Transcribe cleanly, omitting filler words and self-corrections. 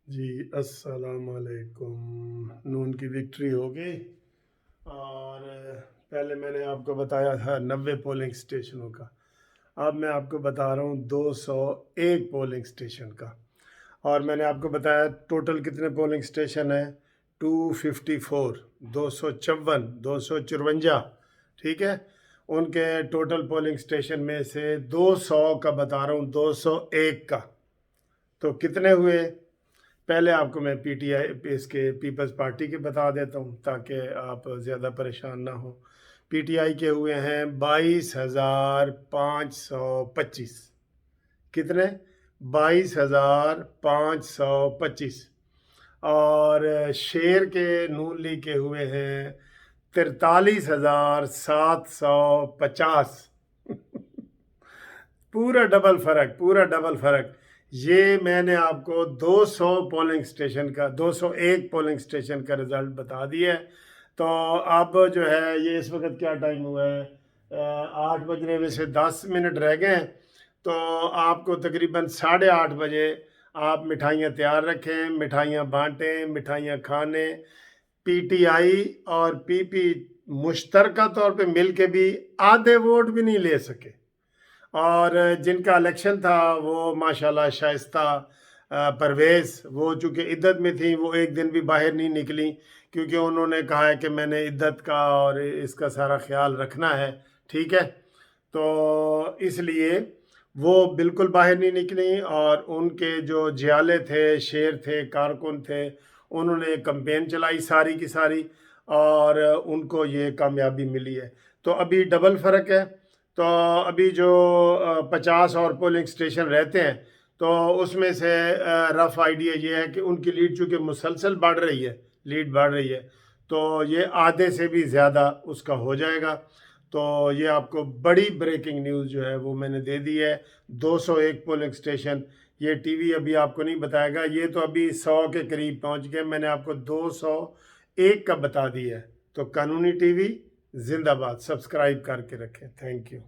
جی السلام علیکم۔ نون کی وکٹری ہو گئی، اور پہلے میں نے آپ کو بتایا تھا 90 پولنگ سٹیشنوں کا، اب میں آپ کو بتا رہا ہوں 201 پولنگ سٹیشن کا۔ اور میں نے آپ کو بتایا ٹوٹل کتنے پولنگ سٹیشن ہیں، 254، 254، 254، ٹھیک ہے۔ ان کے ٹوٹل پولنگ سٹیشن میں سے 200 کا بتا رہا ہوں، 201 کا، تو کتنے ہوئے؟ پہلے آپ کو میں پی ٹی آئی اس کے پیپلز پارٹی کے بتا دیتا ہوں تاکہ آپ زیادہ پریشان نہ ہو۔ پی ٹی آئی کے ہوئے ہیں 22,525۔ کتنے؟ 22,525۔ اور شیر کے نون لیگ کے ہوئے ہیں 43,750۔ پورا ڈبل فرق۔ یہ میں نے آپ کو 200 پولنگ سٹیشن کا، 201 پولنگ سٹیشن کا رزلٹ بتا دیا ہے۔ تو اب جو ہے یہ اس وقت کیا ٹائم ہوا ہے، 8 بجنے میں سے 10 منٹ رہ گئے ہیں، تو آپ کو تقریباً 8:30 بجے آپ مٹھائیاں تیار رکھیں، مٹھائیاں بانٹیں، مٹھائیاں کھانے۔ پی ٹی آئی اور پی پی مشترکہ طور پہ مل کے بھی آدھے ووٹ بھی نہیں لے سکے، اور جن کا الیکشن تھا وہ ماشاءاللہ شائستہ پرویز، وہ چونکہ عدت میں تھیں، وہ ایک دن بھی باہر نہیں نکلی، کیونکہ انہوں نے کہا ہے کہ میں نے عدت کا اور اس کا سارا خیال رکھنا ہے، ٹھیک ہے۔ تو اس لیے وہ بالکل باہر نہیں نکلی، اور ان کے جو جیالے تھے، شیر تھے، کارکن تھے، انہوں نے کمپین چلائی ساری کی ساری، اور ان کو یہ کامیابی ملی ہے۔ تو ابھی ڈبل فرق ہے۔ تو ابھی جو 50 اور پولنگ سٹیشن رہتے ہیں، تو اس میں سے رف آئیڈیا یہ ہے کہ ان کی لیڈ چونکہ مسلسل بڑھ رہی ہے، تو یہ آدھے سے بھی زیادہ اس کا ہو جائے گا۔ تو یہ آپ کو بڑی بریکنگ نیوز جو ہے وہ میں نے دے دی ہے۔ 201 پولنگ سٹیشن، یہ ٹی وی ابھی آپ کو نہیں بتائے گا، یہ تو ابھی 100 کے قریب پہنچ گئے، میں نے آپ کو 201 کا بتا دیا ہے۔ تو قانونی ٹی وی زندہ باد، سبسکرائب کر کے رکھیں۔ Thank you.